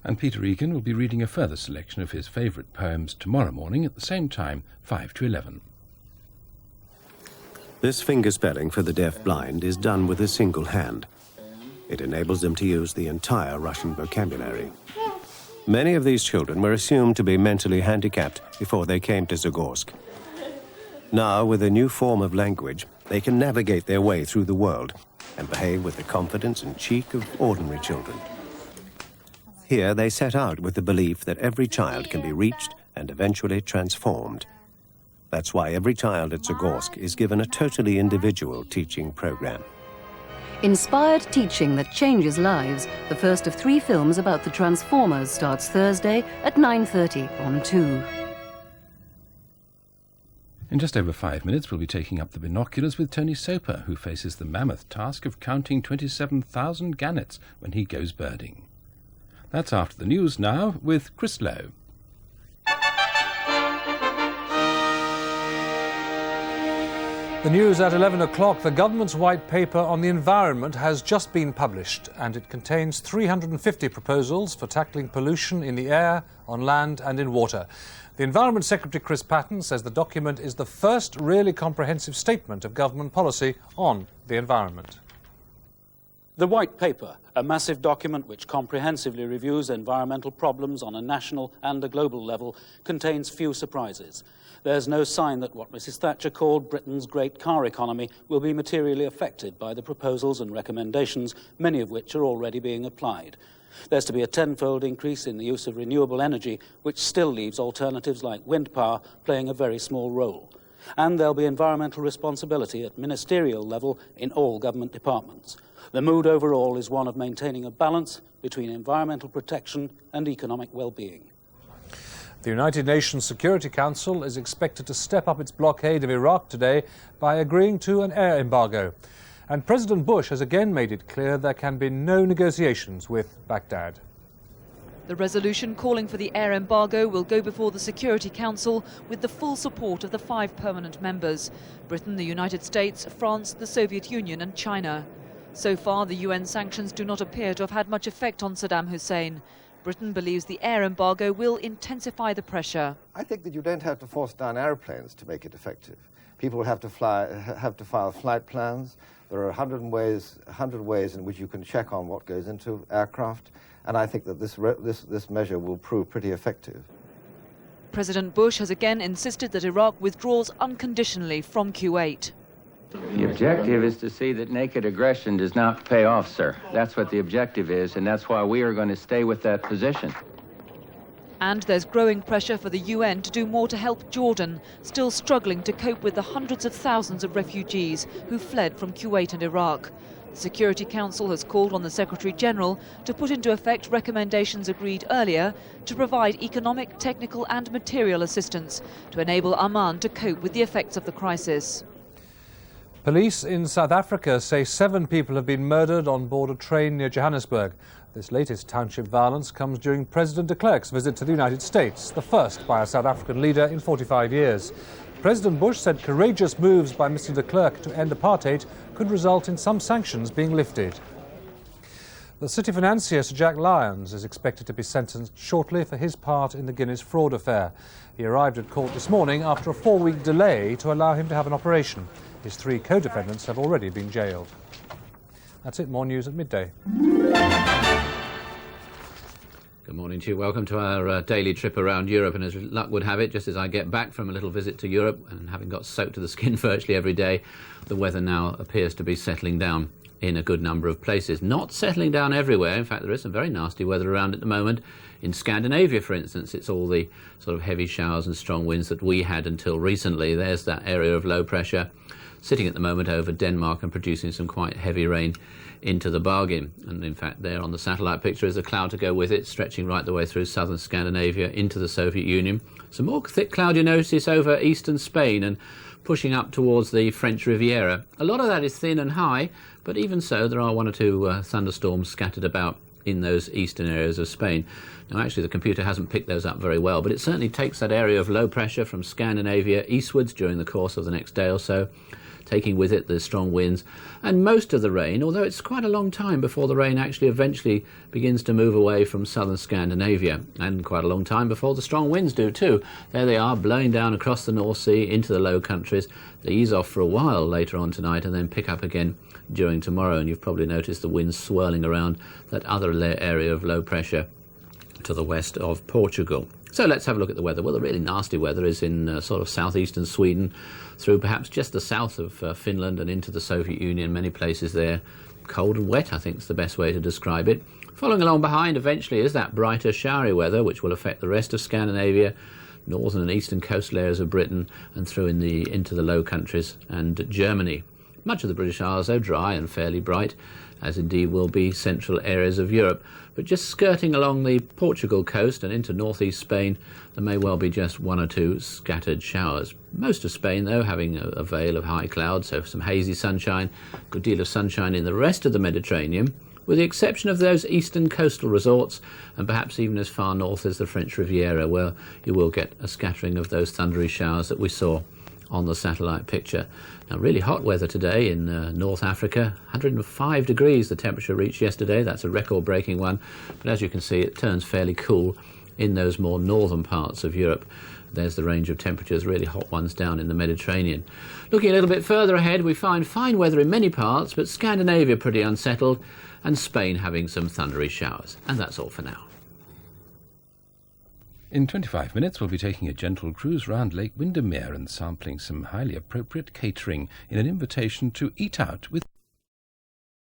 And Peter Egan will be reading a further selection of his favourite poems tomorrow morning at the same time, 5 to 11. This fingerspelling for the deaf-blind is done with a single hand. It enables them to use the entire Russian vocabulary. Many of these children were assumed to be mentally handicapped before they came to Zagorsk. Now, with a new form of language, they can navigate their way through the world and behave with the confidence and cheek of ordinary children. Here, they set out with the belief that every child can be reached and eventually transformed. That's why every child at Zagorsk is given a totally individual teaching program. Inspired teaching that changes lives. The first of 3 films about the Transformers starts Thursday at 9:30 on 2. In just over 5 minutes, we'll be taking up the binoculars with Tony Soper, who faces the mammoth task of counting 27,000 gannets when he goes birding. That's after the news now with Chris Lowe. The news at 11 o'clock. The government's white paper on the environment has just been published, and it contains 350 proposals for tackling pollution in the air, on land and in water. The Environment Secretary Chris Patten says the document is the first really comprehensive statement of government policy on the environment. The White Paper, a massive document which comprehensively reviews environmental problems on a national and a global level, contains few surprises. There's no sign that what Mrs. Thatcher called Britain's great car economy will be materially affected by the proposals and recommendations, many of which are already being applied. There's to be a 10-fold increase in the use of renewable energy, which still leaves alternatives like wind power playing a very small role. And there'll be environmental responsibility at ministerial level in all government departments. The mood overall is one of maintaining a balance between environmental protection and economic well-being. The United Nations Security Council is expected to step up its blockade of Iraq today by agreeing to an air embargo. And President Bush has again made it clear there can be no negotiations with Baghdad. The resolution calling for the air embargo will go before the Security Council with the full support of the 5 permanent members: Britain, the United States, France, the Soviet Union and China. So far, the UN sanctions do not appear to have had much effect on Saddam Hussein. Britain believes the air embargo will intensify the pressure. I think that you don't have to force down airplanes to make it effective. People have to file flight plans. There are 100 ways in which you can check on what goes into aircraft, and I think that this measure will prove pretty effective. President Bush has again insisted that Iraq withdraws unconditionally from Kuwait. The objective is to see that naked aggression does not pay off, sir. That's what the objective is, and that's why we are going to stay with that position. And there's growing pressure for the UN to do more to help Jordan, still struggling to cope with the hundreds of thousands of refugees who fled from Kuwait and Iraq. The Security Council has called on the Secretary-General to put into effect recommendations agreed earlier to provide economic, technical and material assistance to enable Amman to cope with the effects of the crisis. Police in South Africa say 7 people have been murdered on board a train near Johannesburg. This latest township violence comes during President de Klerk's visit to the United States, the first by a South African leader in 45 years. President Bush said courageous moves by Mr de Klerk to end apartheid could result in some sanctions being lifted. The city financier, Sir Jack Lyons, is expected to be sentenced shortly for his part in the Guinness fraud affair. He arrived at court this morning after a 4-week delay to allow him to have an operation. His 3 co-defendants have already been jailed. That's it. More news at midday. Good morning to you. Welcome to our daily trip around Europe. And as luck would have it, just as I get back from a little visit to Europe and having got soaked to the skin virtually every day, the weather now appears to be settling down in a good number of places. Not settling down everywhere. In fact, there is some very nasty weather around at the moment. In Scandinavia, for instance, it's all the sort of heavy showers and strong winds that we had until recently. There's that area of low pressure sitting at the moment over Denmark and producing some quite heavy rain into the bargain. And in fact, there on the satellite picture is a cloud to go with it, stretching right the way through southern Scandinavia into the Soviet Union. Some more thick cloud you notice over eastern Spain and pushing up towards the French Riviera. A lot of that is thin and high, but even so, there are 1 or 2 thunderstorms scattered about in those eastern areas of Spain. Now, actually, the computer hasn't picked those up very well, but it certainly takes that area of low pressure from Scandinavia eastwards during the course of the next day or so, taking with it the strong winds and most of the rain, although it's quite a long time before the rain actually eventually begins to move away from southern Scandinavia, and quite a long time before the strong winds do too. There they are, blowing down across the North Sea into the Low Countries. They ease off for a while later on tonight and then pick up again during tomorrow, and you've probably noticed the winds swirling around that other area of low pressure to the west of Portugal. So let's have a look at the weather. Well, the really nasty weather is in sort of southeastern Sweden, through perhaps just the south of Finland and into the Soviet Union. Many places there, cold and wet, I think is the best way to describe it. Following along behind eventually is that brighter, showery weather, which will affect the rest of Scandinavia, northern and eastern coastal areas of Britain, and through into the Low Countries and Germany. Much of the British Isles, though, dry and fairly bright, as indeed will be central areas of Europe. But just skirting along the Portugal coast and into northeast Spain, there may well be just one or two scattered showers. Most of Spain, though, having a veil of high clouds, so some hazy sunshine, a good deal of sunshine in the rest of the Mediterranean, with the exception of those eastern coastal resorts and perhaps even as far north as the French Riviera, where you will get a scattering of those thundery showers that we saw on the satellite picture. Now, really hot weather today in North Africa. 105 degrees the temperature reached yesterday. That's a record-breaking one. But as you can see, it turns fairly cool in those more northern parts of Europe. There's the range of temperatures, really hot ones down in the Mediterranean. Looking a little bit further ahead, we find fine weather in many parts, but Scandinavia pretty unsettled, and Spain having some thundery showers. And that's all for now. In 25 minutes, we'll be taking a gentle cruise round Lake Windermere and sampling some highly appropriate catering in an invitation to eat out with